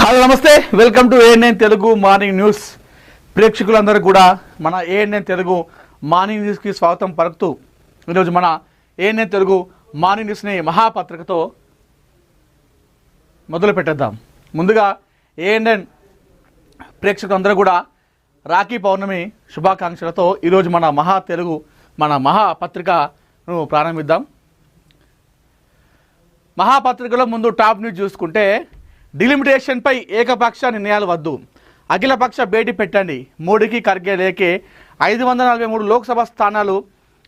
Hello నమస్తే, welcome to ANN Telugu morning news. ప్రేక్షకులందరూ కూడా మన ఏఎన్ఎన్ తెలుగు మార్నింగ్ న్యూస్కి స్వాగతం పలుకుతూ ఈరోజు మన ఏఎన్ఎన్ తెలుగు మార్నింగ్ న్యూస్ని మహాపత్రికతో మొదలు పెట్టేద్దాం. ముందుగా ఏఎన్ఎన్ ప్రేక్షకులందరూ కూడా రాఖీ పౌర్ణమి శుభాకాంక్షలతో ఈరోజు మన మహాపత్రికను ప్రారంభిద్దాం. మహాపత్రికలో ముందు టాప్ న్యూస్ చూసుకుంటే, డిలిమిటేషన్పై ఏకపక్ష నిర్ణయాలు వద్దు, అఖిలపక్ష భేటీ పెట్టండి, మోడీకి ఖర్గే లేకే 543 లోక్సభ స్థానాలు,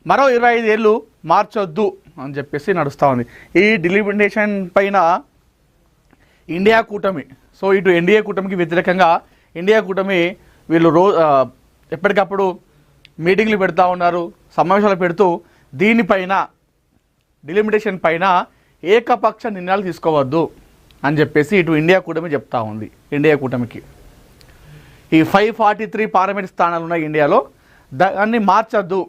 మరో 25 ఏళ్ళు మార్చొద్దు అని చెప్పేసి నడుస్తూ ఉంది. ఈ డిలిమిటేషన్ పైన ఇండియా కూటమి, సో ఇటు ఎన్డీఏ కూటమికి వ్యతిరేకంగా ఇండియా కూటమి వీళ్ళు ఎప్పటికప్పుడు మీటింగ్లు పెడతా ఉన్నారు, సమావేశాలు పెడుతూ దీనిపైన డిలిమిటేషన్ పైన ఏకపక్ష నిర్ణయాలు తీసుకోవద్దు అని చెప్పేసి ఇటు ఇండియా కూటమి చెప్తా ఉంది. ఇండియా కూటమికి ఈ 543 పార్లమెంట్ స్థానాలు ఉన్నాయి ఇండియాలో, దాన్ని మార్చద్దు,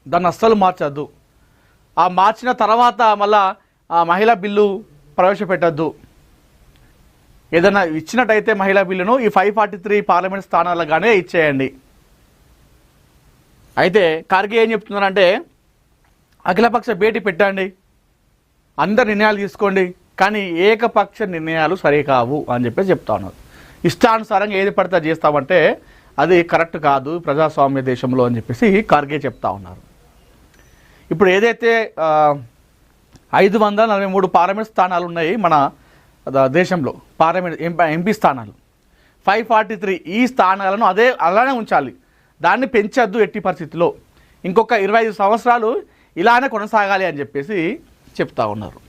దాన్ని అస్సలు మార్చద్దు. ఆ మార్చిన తర్వాత మళ్ళా ఆ మహిళా బిల్లు ప్రవేశపెట్టద్దు. ఏదైనా ఇచ్చినట్టయితే మహిళా బిల్లును ఈ 543 పార్లమెంట్ స్థానాలుగానే ఇచ్చేయండి. అయితే ఖర్గే ఏం చెప్తున్నారంటే, అఖిలపక్ష భేటీ పెట్టండి, అందరు నిర్ణయాలు తీసుకోండి, కానీ ఏకపక్ష నిర్ణయాలు సరికావు అని చెప్పేసి చెప్తా ఉన్నారు. ఇష్టానుసారంగా ఏది పడితే చేస్తామంటే అది కరెక్ట్ కాదు ప్రజాస్వామ్య దేశంలో అని చెప్పేసి ఖర్గే చెప్తా ఉన్నారు. ఇప్పుడు ఏదైతే 543 పార్లమెంట్ స్థానాలు ఉన్నాయి మన దేశంలో, పార్లమెంట్ ఎంపీ స్థానాలు 543, ఈ స్థానాలను అలానే ఉంచాలి, దాన్ని పెంచద్దు ఎట్టి పరిస్థితిలో, ఇంకొక 25 సంవత్సరాలు ఇలానే కొనసాగాలి అని చెప్పేసి చెప్తా ఉన్నారు.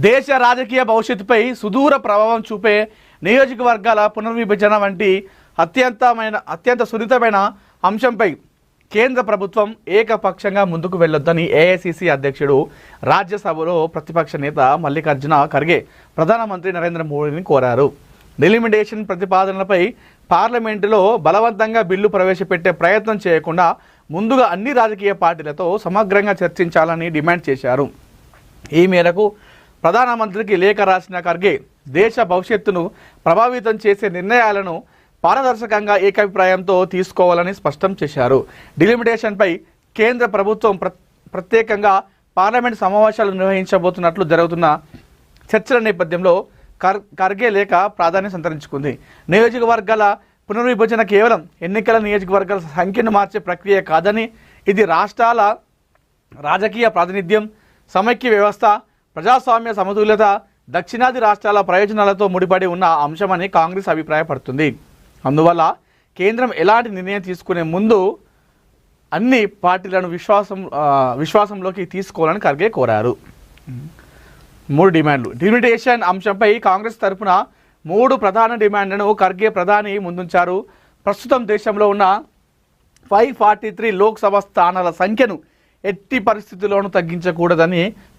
దేశ రాజకీయ భవిష్యత్తుపై సుదూర ప్రభావం చూపే నియోజకవర్గాల పునర్విభజన వంటి అత్యంత సున్నితమైన అంశంపై కేంద్ర ప్రభుత్వం ఏకపక్షంగా ముందుకు వెళ్ళొద్దని ఏఐసిసి అధ్యక్షుడు, రాజ్యసభలో ప్రతిపక్ష నేత మల్లికార్జున ఖర్గే ప్రధానమంత్రి నరేంద్ర మోడీని కోరారు. డిలిమిటేషన్ ప్రతిపాదనలపై పార్లమెంటులో బలవంతంగా బిల్లు ప్రవేశపెట్టే ప్రయత్నం చేయకుండా ముందుగా అన్ని రాజకీయ పార్టీలతో సమగ్రంగా చర్చించాలని డిమాండ్ చేశారు. ఈ మేరకు ప్రధానమంత్రికి లేఖ రాసిన ఖర్గే దేశ భవిష్యత్తును ప్రభావితం చేసే నిర్ణయాలను పారదర్శకంగా ఏకాభిప్రాయంతో తీసుకోవాలని స్పష్టం చేశారు. డిలిమిటేషన్పై కేంద్ర ప్రభుత్వం ప్రత్యేకంగా పార్లమెంట్ సమావేశాలు నిర్వహించబోతున్నట్లు జరుగుతున్న చర్చల నేపథ్యంలో ఖర్గే లేఖ ప్రాధాన్యం సంతరించుకుంది. నియోజకవర్గాల పునర్విభజన కేవలం ఎన్నికల నియోజకవర్గాల సంఖ్యను మార్చే ప్రక్రియ కాదని, ఇది రాష్ట్రాల రాజకీయ ప్రాతినిధ్యం, సమైక్య వ్యవస్థ, ప్రజాస్వామ్య సమతుల్యత, దక్షిణాది రాష్ట్రాల ప్రయోజనాలతో ముడిపడి ఉన్న అంశమని కాంగ్రెస్ అభిప్రాయపడుతుంది. అందువల్ల కేంద్రం ఎలాంటి నిర్ణయం తీసుకునే ముందు అన్ని పార్టీలను విశ్వాసంలోకి తీసుకోవాలని ఖర్గే కోరారు. 3 డిమాండ్లు. డిలిమిటేషన్ అంశంపై కాంగ్రెస్ తరఫున 3 ప్రధాన డిమాండ్లను ఖర్గే ప్రధాని ముందుంచారు. ప్రస్తుతం దేశంలో ఉన్న 543 లోక్సభ స్థానాల సంఖ్యను ఎట్టి పరిస్థితుల్లోనూ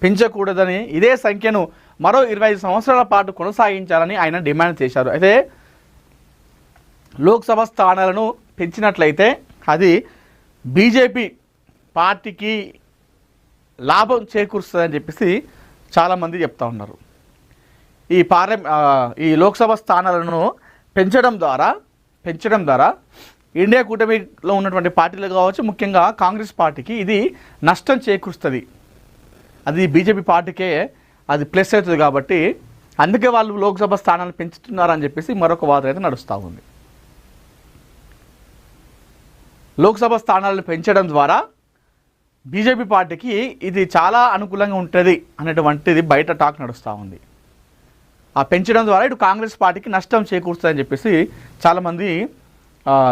పెంచకూడదని, ఇదే సంఖ్యను మరో 25 సంవత్సరాల పాటు కొనసాగించాలని ఆయన డిమాండ్ చేశారు. అయితే లోక్సభ స్థానాలను పెంచినట్లయితే అది బీజేపీ పార్టీకి లాభం చేకూరుస్తుందని చెప్పేసి చాలామంది చెప్తా ఉన్నారు. ఈ లోక్సభ స్థానాలను పెంచడం ద్వారా ఇండియా కూటమిలో ఉన్నటువంటి పార్టీలు కావచ్చు, ముఖ్యంగా కాంగ్రెస్ పార్టీకి ఇది నష్టం చేకూరుస్తుంది. అది బీజేపీ పార్టీకే అది ప్లస్ అవుతుంది. కాబట్టి అందుకే వాళ్ళు లోక్సభ స్థానాలు పెంచుతున్నారని చెప్పేసి మరొక వాదన అయితే నడుస్తూ ఉంది. లోక్సభ స్థానాలను పెంచడం ద్వారా బీజేపీ పార్టీకి ఇది చాలా అనుకూలంగా ఉంటుంది అనేటువంటిది బయట టాక్ నడుస్తూ ఉంది. ఆ పెంచడం ద్వారా ఇటు కాంగ్రెస్ పార్టీకి నష్టం చేకూరుస్తుందని చెప్పేసి చాలామంది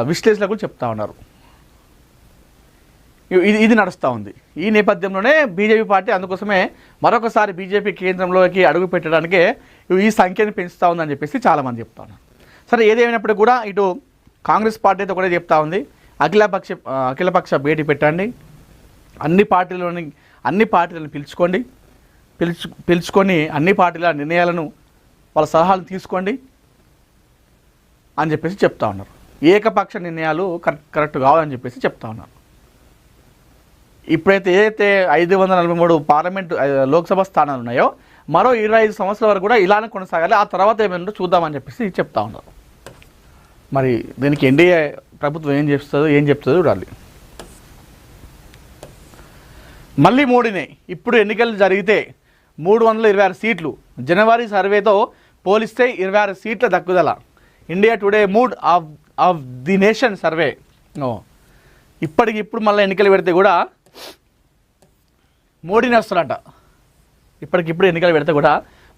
విశ్లేషకులు చెప్తా ఉన్నారు. ఇది నడుస్తూ ఉంది. ఈ నేపథ్యంలోనే బీజేపీ పార్టీ అందుకోసమే మరొకసారి బీజేపీ కేంద్రంలోకి అడుగు పెట్టడానికే ఈ సంఖ్యను పెంచుతూ ఉందని చెప్పేసి చాలామంది చెప్తా ఉన్నారు. సరే, ఏదేమైనప్పుడు కూడా ఇటు కాంగ్రెస్ పార్టీ అయితే ఒకటే చెప్తా ఉంది, అఖిలపక్ష భేటీ పెట్టండి, అన్ని పార్టీలను పిలుచుకొని అన్ని పార్టీల నిర్ణయాలను వాళ్ళ సలహాలు తీసుకోండి అని చెప్పేసి చెప్తా ఉన్నారు. ఏకపక్ష నిర్ణయాలు కరెక్ట్ కావాలని చెప్పేసి చెప్తా ఉన్నారు. ఇప్పుడైతే ఏదైతే 543 పార్లమెంటు లోక్సభ స్థానాలు ఉన్నాయో మరో 25 సంవత్సరాల వరకు కూడా ఇలానే కొనసాగాలి, ఆ తర్వాత ఏమైనా చూద్దామని చెప్పేసి చెప్తా ఉన్నారు. మరి దీనికి ఎన్డీఏ ప్రభుత్వం ఏం చెప్తుందో చూడాలి. మళ్ళీ మోడీనే. ఇప్పుడు ఎన్నికలు జరిగితే 326 సీట్లు, జనవరి సర్వేతో పోలిస్తే 26 సీట్ల దక్కుదల. India Today mood of the nation survey. ఇప్పటికిప్పుడు మళ్ళీ ఎన్నికలు పెడితే కూడా మోడీనే వస్తాడట. ఇప్పటికిప్పుడు ఎన్నికలు పెడితే కూడా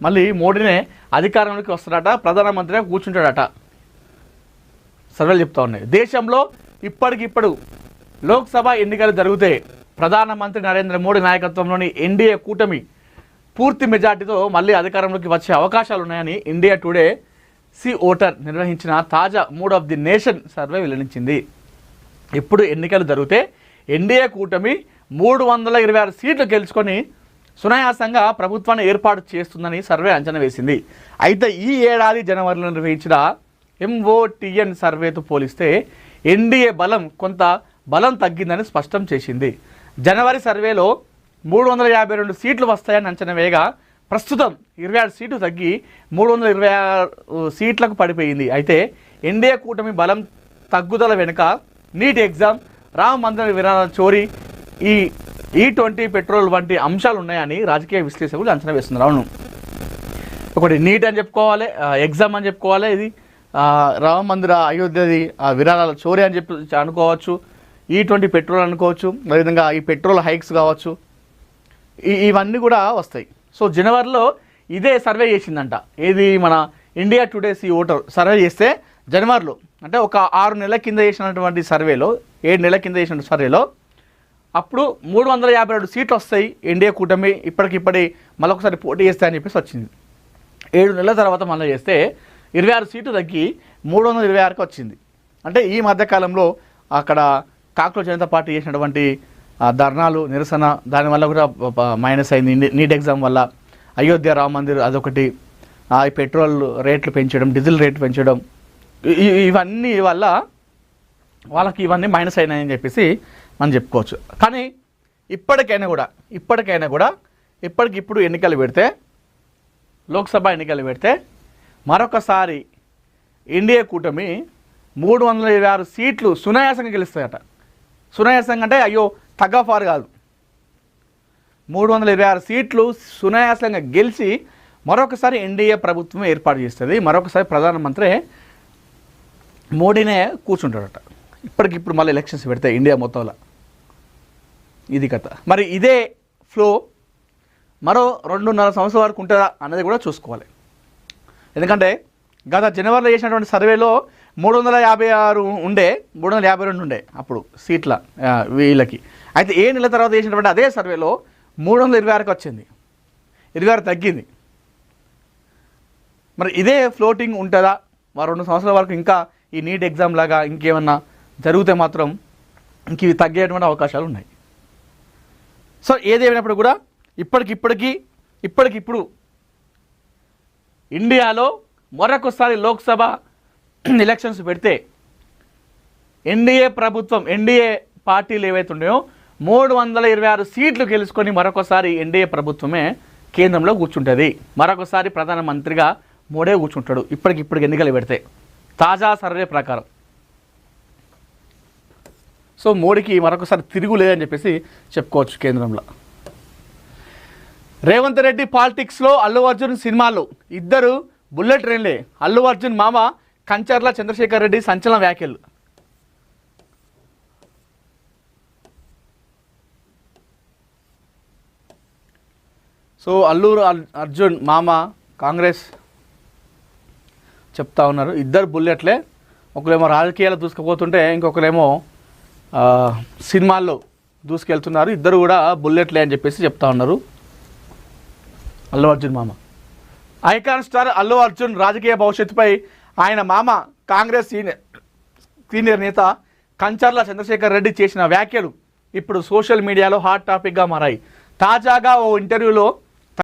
మళ్ళీ మోడీనే అధికారంలోకి వస్తాడట, ప్రధానమంత్రిగా కూర్చుంటాడట. సర్వేలు చెప్తా ఉన్నాయి. దేశంలో ఇప్పటికిప్పుడు లోక్సభ ఎన్నికలు జరిగితే ప్రధానమంత్రి నరేంద్ర మోడీ నాయకత్వంలోని ఎన్డీఏ కూటమి పూర్తి మెజార్టీతో మళ్ళీ అధికారంలోకి వచ్చే అవకాశాలు ఉన్నాయని ఇండియా టుడే సి ఓటర్ నిర్వహించిన తాజా mood of the nation survey వెల్లడించింది. ఇప్పుడు ఎన్నికలు జరిగితే ఎన్డీఏ కూటమి 326 సీట్లు గెలుచుకొని సునాయాసంగా ప్రభుత్వాన్ని ఏర్పాటు చేస్తుందని సర్వే అంచనా వేసింది. అయితే ఈ ఏడాది జనవరిలో నిర్వహించిన ఎంఓటిఎన్ సర్వేతో పోలిస్తే ఎన్డీఏ కొంత బలం తగ్గిందని స్పష్టం చేసింది. జనవరి సర్వేలో 352 సీట్లు వస్తాయని అంచనా వేయగా ప్రస్తుతం 26 సీట్లు తగ్గి 326 సీట్లకు పడిపోయింది. అయితే ఎన్డీఏ కూటమి బలం తగ్గుదల వెనుక నీట్ ఎగ్జామ్, రామ మందిర విరాళాల చోరీ, ఈ20 పెట్రోల్ వంటి అంశాలు ఉన్నాయని రాజకీయ విశ్లేషకులు అంచనా వేస్తున్నారు. అవును, ఒకటి నీట్ అని చెప్పుకోవాలి, ఎగ్జామ్ అని చెప్పుకోవాలి, ఇది రామ మందిర అయోధ్యది విరాళాల చోరీ అని చెప్పి అనుకోవచ్చు, ఈ20 పెట్రోల్ అనుకోవచ్చు, అదేవిధంగా ఈ పెట్రోల్ హైక్స్ కావచ్చు, ఇవన్నీ కూడా వస్తాయి. సో జనవరిలో ఇదే సర్వే చేసిందంట. ఏది మన India Today C Voter survey చేస్తే జనవరిలో, అంటే ఒక 6 నెలల కింద చేసినటువంటి సర్వేలో, 7 నెలల కింద చేసిన సర్వేలో అప్పుడు 352 సీట్లు వస్తాయి ఎన్డీఏ కూటమి ఇప్పటికిప్పటి మళ్ళొకసారి పోటీ చేస్తాయని చెప్పేసి వచ్చింది. 7 నెలల తర్వాత మళ్ళీ చేస్తే 26 సీట్లు తగ్గి 326కి వచ్చింది. అంటే ఈ మధ్యకాలంలో అక్కడ కాక్రోచ్ జనతా పార్టీ చేసినటువంటి ధర్నాలు, నిరసన, దానివల్ల కూడా మైనస్ అయింది. నీట్ ఎగ్జామ్ వల్ల, అయోధ్య రామ మందిర్ అదొకటి, ఈ పెట్రోల్ రేట్లు పెంచడం, డీజిల్ రేట్లు పెంచడం, ఇవన్నీ వల్ల వాళ్ళకి ఇవన్నీ మైనస్ అయినాయని చెప్పేసి మనం చెప్పుకోవచ్చు. కానీ ఇప్పటికైనా కూడా ఇప్పటికిప్పుడు ఎన్నికలు పెడితే, లోక్సభ ఎన్నికలు పెడితే మరొకసారి ఎన్డీఏ కూటమి 326 సీట్లు సునాయాసంగా గెలుస్తాయట. సునాయాసంగా అంటే అయ్యో తగ్గఫారు కాదు, 326 సీట్లు సునాయాసంగా గెలిచి మరొకసారి ఎన్డీఏ ప్రభుత్వం ఏర్పాటు చేస్తుంది. మరొకసారి ప్రధానమంత్రి మోడీనే కూర్చుంటాడట. ఇప్పటికిప్పుడు మళ్ళీ ఎలక్షన్స్ పెడితే ఇండియా మొత్తంలో ఇది కథ. మరి ఇదే ఫ్లో మరో 2.5 సంవత్సరాల వరకు ఉంటుందా అన్నది కూడా చూసుకోవాలి. ఎందుకంటే గత జనవరిలో చేసినటువంటి సర్వేలో 352 ఉండే అప్పుడు సీట్ల వీళ్ళకి. అయితే 7 నెలల తర్వాత చేసినటువంటి అదే సర్వేలో 326కి వచ్చింది, 26 తగ్గింది. మరి ఇదే ఫ్లోటింగ్ ఉంటుందా 2 సంవత్సరాల వరకు? ఇంకా ఈ నీట్ ఎగ్జామ్ లాగా ఇంకేమన్నా జరిగితే మాత్రం ఇంక ఇవి తగ్గేటువంటి అవకాశాలు ఉన్నాయి. సో ఏదేమైనప్పుడు కూడా ఇప్పటికిప్పుడు ఇండియాలో మరొకసారి లోక్సభ ఎలక్షన్స్ పెడితే ఎన్డీఏ ప్రభుత్వం, ఎన్డీఏ పార్టీలు ఏవైతే ఉన్నాయో 326 సీట్లు గెలుచుకొని మరొకసారి ఎన్డీఏ ప్రభుత్వమే కేంద్రంలో కూర్చుంటుంది. మరొకసారి ప్రధానమంత్రిగా మోడీ కూర్చుంటాడు ఇప్పటికిప్పుడు ఎన్నికలు పెడితే, తాజా సర్వే ప్రకారం. సో మోడీకి మరొకసారి తిరుగు లేదని చెప్పేసి చెప్పుకోవచ్చు కేంద్రంలో. రేవంత్ రెడ్డి పాలిటిక్స్లో అల్లు అర్జున్ సినిమాలో ఇద్దరు బుల్లెట్ ట్రైన్లే. అల్లు అర్జున్ మామ కంచర్ల చంద్రశేఖర్ రెడ్డి సంచలన వ్యాఖ్యలు. సో అల్లు అర్జున్ మామ కాంగ్రెస్ చెప్తా ఉన్నారు, ఇద్దరు బుల్లెట్లే, ఒకరేమో రాజకీయాలు దూసుకుపోతుంటే ఇంకొకరేమో సినిమాల్లో దూసుకెళ్తున్నారు, ఇద్దరు కూడా బుల్లెట్లే అని చెప్పేసి చెప్తా ఉన్నారు అల్లు అర్జున్ మామ. ఐకాన్ స్టార్ అల్లు అర్జున్ రాజకీయ భవిష్యత్తుపై ఆయన మామ కాంగ్రెస్ సీనియర్ నేత కంచర్ల చంద్రశేఖర్ రెడ్డి చేసిన వ్యాఖ్యలు ఇప్పుడు సోషల్ మీడియాలో హాట్ టాపిక్గా మారాయి. తాజాగా ఓ ఇంటర్వ్యూలో